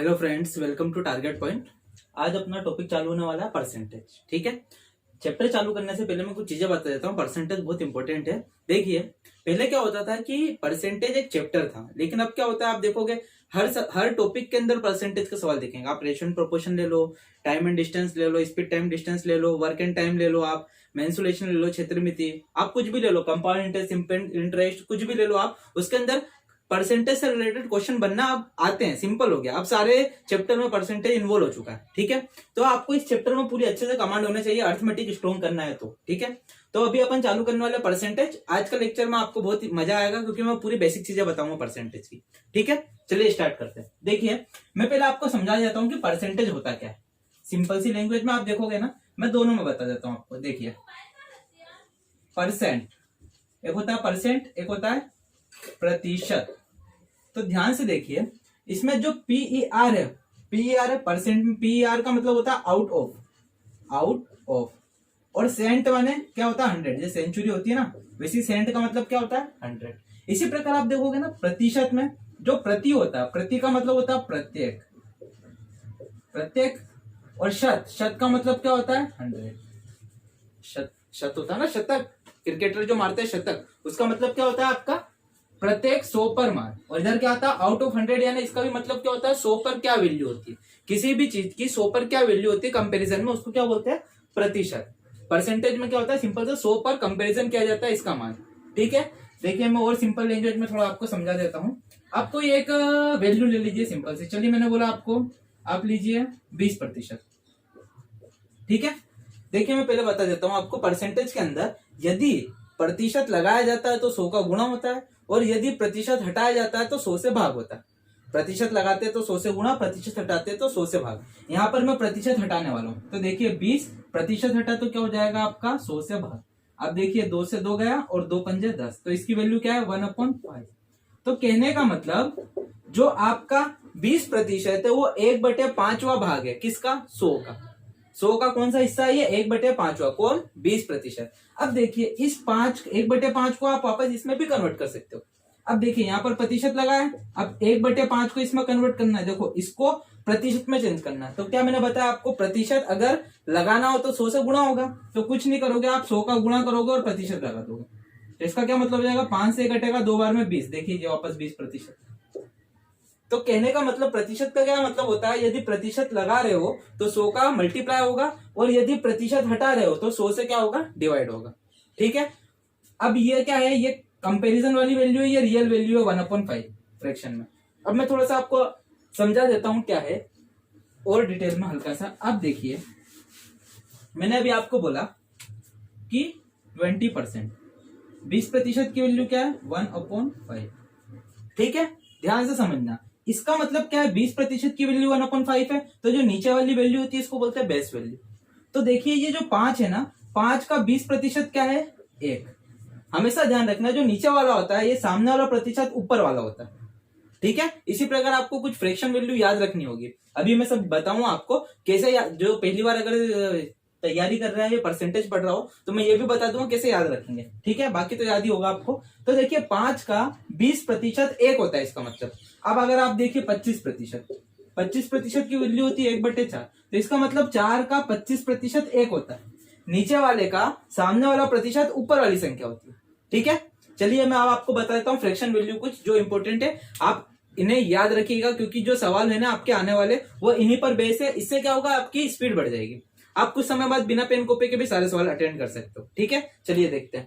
Hello friends, welcome to target point. आज अपना topic चालू होने वाला है परसेंटेज। ठीक है, चैप्टर चालू करने से पहले मैं कुछ चीजें बता देता हूँ। परसेंटेज बहुत इंपॉर्टेंट है। देखिए, पहले क्या होता था कि परसेंटेज एक चैप्टर था, लेकिन अब क्या होता है, आप देखोगे हर टॉपिक के अंदर परसेंटेज का सवाल देखेंगे। आप रेशियो प्रोपोर्शन ले लो, टाइम एंड डिस्टेंस ले लो, स्पीड टाइम डिस्टेंस ले लो, वर्क एंड टाइम ले लो, आप मेंसुरेशन ले लो, क्षेत्रमिति, आप कुछ भी ले लो, कंपाउंड इंटरेस्ट, इंटरेस्ट, कुछ भी ले लो आप, उसके अंदर परसेंटेज से रिलेटेड क्वेश्चन बनना अब आते हैं। सिंपल हो गया, अब सारे चैप्टर में परसेंटेज इन्वॉल्व हो चुका है। ठीक है, तो आपको इस चैप्टर में पूरी अच्छे से कमांड होना चाहिए, अर्थमेटिक स्ट्रॉन्ग करना है तो। ठीक है, तो अभी अपन चालू करने वाले परसेंटेज। आज का लेक्चर में आपको बहुत मजा आएगा, क्योंकि मैं पूरी बेसिक चीजें बताऊंगा परसेंटेज की। ठीक है, चलिए स्टार्ट करते हैं। देखिए, मैं पहले आपको समझा देता हूँ कि परसेंटेज होता क्या है। सिंपल सी लैंग्वेज में आप देखोगे ना, मैं दोनों में बता देता हूँ आपको। देखिए, परसेंट एक होता है परसेंट, एक होता है प्रतिशत। तो ध्यान से देखिए, इसमें जो पीईआर है, पीईआर है परसेंट में। पीईआर का मतलब होता है आउट ऑफ, आउट ऑफ। और सेंट माने क्या होता है, 100। जैसे सेंचुरी होती है ना, वैसी सेंट का मतलब क्या होता है, 100। इसी प्रकार आप देखोगे ना, प्रतिशत में जो प्रति होता है, प्रति का मतलब होता है प्रत्येक, प्रत्येक। और शत, शत का मतलब क्या होता है, 100। शत, शत होता है ना शतक, क्रिकेटर जो मारते हैं शतक, उसका मतलब क्या होता है आपका प्रत्येक 100 पर मार। और इधर क्या आता है, आउट ऑफ 100, यानी इसका भी मतलब क्या होता है, 100 पर क्या वैल्यू होती है, किसी भी चीज की 100 पर क्या वैल्यू होती है कंपैरिजन में, उसको क्या बोलते हैं, प्रतिशत। परसेंटेज में क्या होता है, सिंपल से 100 पर कंपैरिजन किया जाता है इसका मान। ठीक है, देखिए मैं और सिंपल लैंग्वेज में थोड़ा आपको समझा देता हूँ। आपको एक वैल्यू ले लीजिए सिंपल से। चलिए, मैंने बोला आपको, आप लीजिए 20%। ठीक है, देखिए मैं पहले बता देता हूँ आपको, परसेंटेज के अंदर यदि प्रतिशत लगाया जाता है तो 100 का गुणा होता है, और यदि प्रतिशत हटाया जाता है तो 100 से भाग होता है। प्रतिशत लगाते हैं तो 100 से गुणा, प्रतिशत हटाते हैं तो 100 से भाग। यहाँ पर मैं प्रतिशत हटाने वाला हूँ, तो देखिए 20% हटा तो क्या हो जाएगा आपका, 100 से भाग। अब देखिए 2 से 2 गया और 2 पंजे 10, तो इसकी वैल्यू क्या है, 1/5। तो कहने का मतलब, जो आपका 20% है वो 1/5वां भाग है, किसका, 100 का। 100 का कौन सा हिस्सा है, ये 1/5वां, कौन, 20%। अब देखिए, इस 1/5 को आप वापस इसमें भी कन्वर्ट कर सकते हो। अब देखिए, यहाँ पर प्रतिशत लगा है, अब 1/5 को इसमें कन्वर्ट करना है। देखो, इसको प्रतिशत में चेंज करना है। तो क्या मैंने बताया आपको, प्रतिशत अगर लगाना हो तो 100 से गुणा होगा। तो कुछ नहीं करोगे आप, 100 का गुणा करोगे और प्रतिशत लगा दोगे। तो इसका क्या मतलब हो जाएगा, 5 से घटेगा 2 बार में 20, देखिए वापस 20%। तो कहने का मतलब, प्रतिशत का क्या मतलब होता है, यदि प्रतिशत लगा रहे हो तो 100 का मल्टीप्लाई होगा, और यदि प्रतिशत हटा रहे हो तो 100 से क्या होगा, डिवाइड होगा। ठीक है, अब ये क्या है, ये कंपैरिजन वाली वैल्यू है, ये रियल वैल्यू है 1/5 फ्रैक्शन में। अब मैं थोड़ा सा आपको समझा देता हूं क्या है, और डिटेल में हल्का सा। अब देखिए, मैंने अभी आपको बोला कि 20%, 20% की वैल्यू क्या है, 1/5। ठीक है, ध्यान से समझना। इसका मतलब क्या है, 20% की वैल्यू 1/5 है, तो जो नीचे वाली वैल्यू होती है इसको बोलते हैं बेस वैल्यू। तो देखिए, ये जो 5 है ना, 5 का 20% क्या है, 1। हमेशा ध्यान रखना, जो नीचे वाला होता है ये सामने वाला प्रतिशत ऊपर वाला होता है। ठीक है, इसी प्रकार आपको कुछ फ्रैक्शन वैल्यू याद रखनी होगी। अभी मैं सब बताऊंगा आपको कैसे, जो पहली बार अगर तैयारी कर रहा है या परसेंटेज पढ़ रहा हो, तो मैं ये भी बता दूंगा कैसे याद रखेंगे। ठीक है, बाकी तो याद ही होगा आपको। तो देखिए, 5 का 20% 1 होता है, इसका मतलब। अब अगर आप देखिए 25%, 25% की वैल्यू होती है 1/4, तो इसका मतलब 4 का 25% 1 होता है। नीचे वाले का सामने वाला प्रतिशत ऊपर वाली संख्या होती है। ठीक है, चलिए मैं अब आपको बता देता हूँ फ्रैक्शन वैल्यू कुछ जो इंपॉर्टेंट है, आप इन्हें याद रखिएगा, क्योंकि जो सवाल है ना आपके आने वाले, वो इन्हीं पर बेस है। इससे क्या होगा, आपकी स्पीड बढ़ जाएगी। आप कुछ समय बाद बिना पेन कॉपी के भी सारे सवाल अटेंड कर सकते हो। ठीक है, चलिए देखते हैं।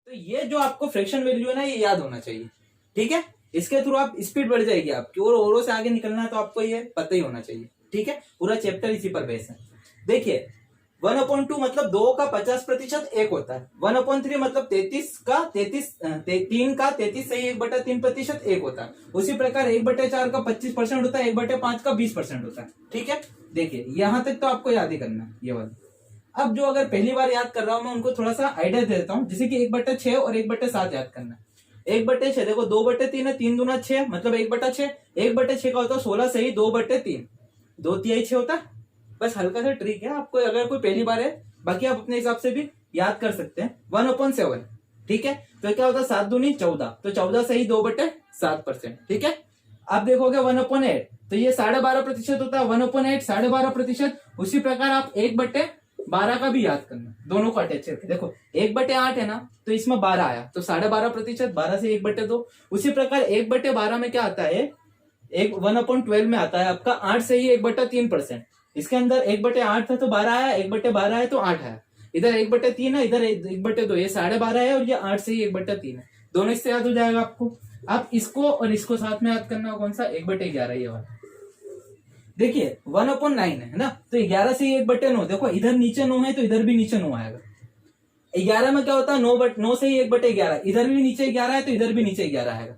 तो ये जो आपको फ्रैक्शन वैल्यू है ना, ये याद होना चाहिए। ठीक है, इसके थ्रू आप स्पीड बढ़ जाएगी आपकी, और ओरों से आगे निकलना है तो आपको ये पता ही होना चाहिए। ठीक है, पूरा चैप्टर इसी पर बेस है। देखिए, 1/2 मतलब 2 का 50% 1 होता है। 1/3 मतलब 33 का 3 का 33 से 1/3% 1 होता है। उसी प्रकार 1/4 का 25% होता है, 1/5 का 20% होता है। ठीक है, देखिए यहां तक तो आपको याद ही करना है ये वाला। अब जो अगर पहली बार याद कर रहा हूं मैं, उनको थोड़ा सा आइडिया दे देता हूं, जैसे कि 1/6 और 1/7 याद करना है। 1/6 देखो, 2/3 है, 3 दूना 6, मतलब 1/6। 1/6 का होता है 16 से ही 2/3, 2/3 6 होता है। बस हल्का सा ट्रिक है आपको, अगर कोई पहली बार है, बाकी आप अपने हिसाब से भी याद कर सकते हैं। 1/7, ठीक है, तो क्या होता है, 7 दूनी 14, तो 14 से ही 2/7%। ठीक है, आप देखोगे 1/8, तो ये 12.5% होता है 1/8 12.5%। उसी प्रकार आप 1/12 का भी याद करना, दोनों को अटैच करके देखो 1/8 है ना, तो इसमें 12 आया तो 12.5%, 12 से 1/2। उसी प्रकार 1/12 में क्या आता है, 1/12 में आता है आपका 8 से ही 1/3%। इसके अंदर 1/8 था तो 12 आया, 1/12 है तो 8 आया, इधर 1/3 है, इधर 1/2, ये 12.5 है और ये 8 से ही 1/3 है, दोनों इससे याद हो जाएगा आपको। आप इसको और इसको साथ में याद करना, कौन सा, 1/11 ये वाला। देखिए 1/9 है ना, तो 11 से 1/9, देखो इधर नीचे 9 है तो इधर भी नीचे 9 आएगा। 11 में क्या होता है, 9 से ही 1/11, इधर भी नीचे 11 है तो इधर भी नीचे 11 आएगा।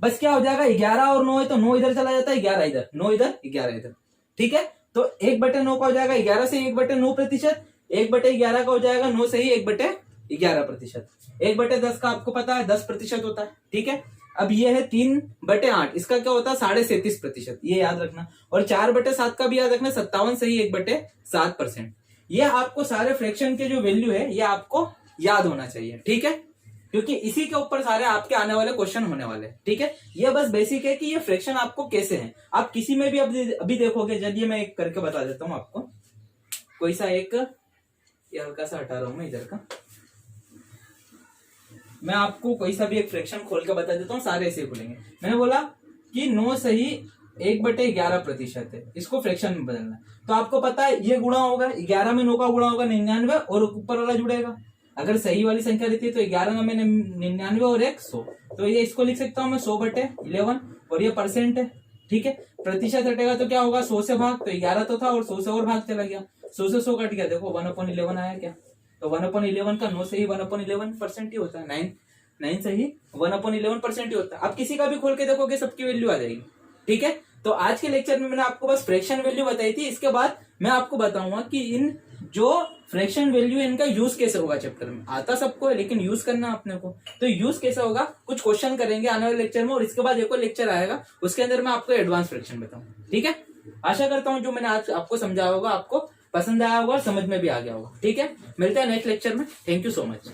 बस क्या हो जाएगा, 11 और 9 है तो 9 इधर चला जाता है, 11 इधर, 9 इधर, 11 इधर, ठीक है। तो 1/9 का हो जाएगा 11 से 1/9%, 1/11 का हो जाएगा 9 से ही 1/11%। 1/10 का आपको पता है 10% होता है, ठीक है। अब ये है 3/8, इसका क्या होता है 37.5%, ये याद रखना। और 4/7 का भी याद रखना, 57 से ही 1/7%। ये आपको सारे फ्रैक्शन के जो वैल्यू है ये आपको याद होना चाहिए, ठीक है, क्योंकि इसी के ऊपर सारे आपके आने वाले क्वेश्चन होने वाले हैं, ठीक है। ये बस बेसिक है कि ये फ्रैक्शन आपको कैसे हैं, आप किसी में भी अभी देखोगे। चलिए मैं एक करके बता देता हूं आपको, कोई सा एक, ये हल्का सा हटा रहा हूं मैं इधर का, मैं आपको कोई सा भी एक फ्रैक्शन खोल के बता देता हूँ, सारे ऐसे खुलेंगे। मैंने बोला कि 9 से ही 1/11% है, इसको फ्रैक्शन में बदलना है। तो आपको पता है ये गुणा होगा, 11 में 9 का गुणा होगा 99 और ऊपर वाला जुड़ेगा। अगर सही वाली संख्या रहती है तो 11 में 99 और 100, तो ये इसको लिख सकता हूँ मैं 100/11, और ये परसेंट है, ठीक है। प्रतिशत हटेगा तो क्या होगा, 100 से भाग, तो 11 तो था और 100 से और भाग चला गया, 100 से 100 कट गया, देखो 1/11 आया क्या। तो 1/11 का 9 से ही 1/11% ही होता है, 9 से ही 1/11% ही होता है। अब किसी का भी खोल के देखोगे सबकी वैल्यू आ जाएगी, ठीक है। तो आज के लेक्चर में मैंने आपको बस फ्रैक्शन वैल्यू बताई थी, इसके बाद मैं आपको बताऊंगा कि इन जो फ्रैक्शन वैल्यू है इनका यूज कैसे होगा। चैप्टर में आता सबको है लेकिन यूज करना अपने को, तो यूज कैसे होगा, कुछ क्वेश्चन करेंगे आने वाले लेक्चर में, और इसके बाद एक और लेक्चर आएगा उसके अंदर मैं आपको एडवांस फ्रैक्शन बताऊंगा, ठीक है। आशा करता हूं जो मैंने आज आपको समझाया होगा आपको पसंद आया होगा, समझ में भी आ गया होगा, ठीक है। मिलते हैं नेक्स्ट लेक्चर में, थैंक यू सो मच।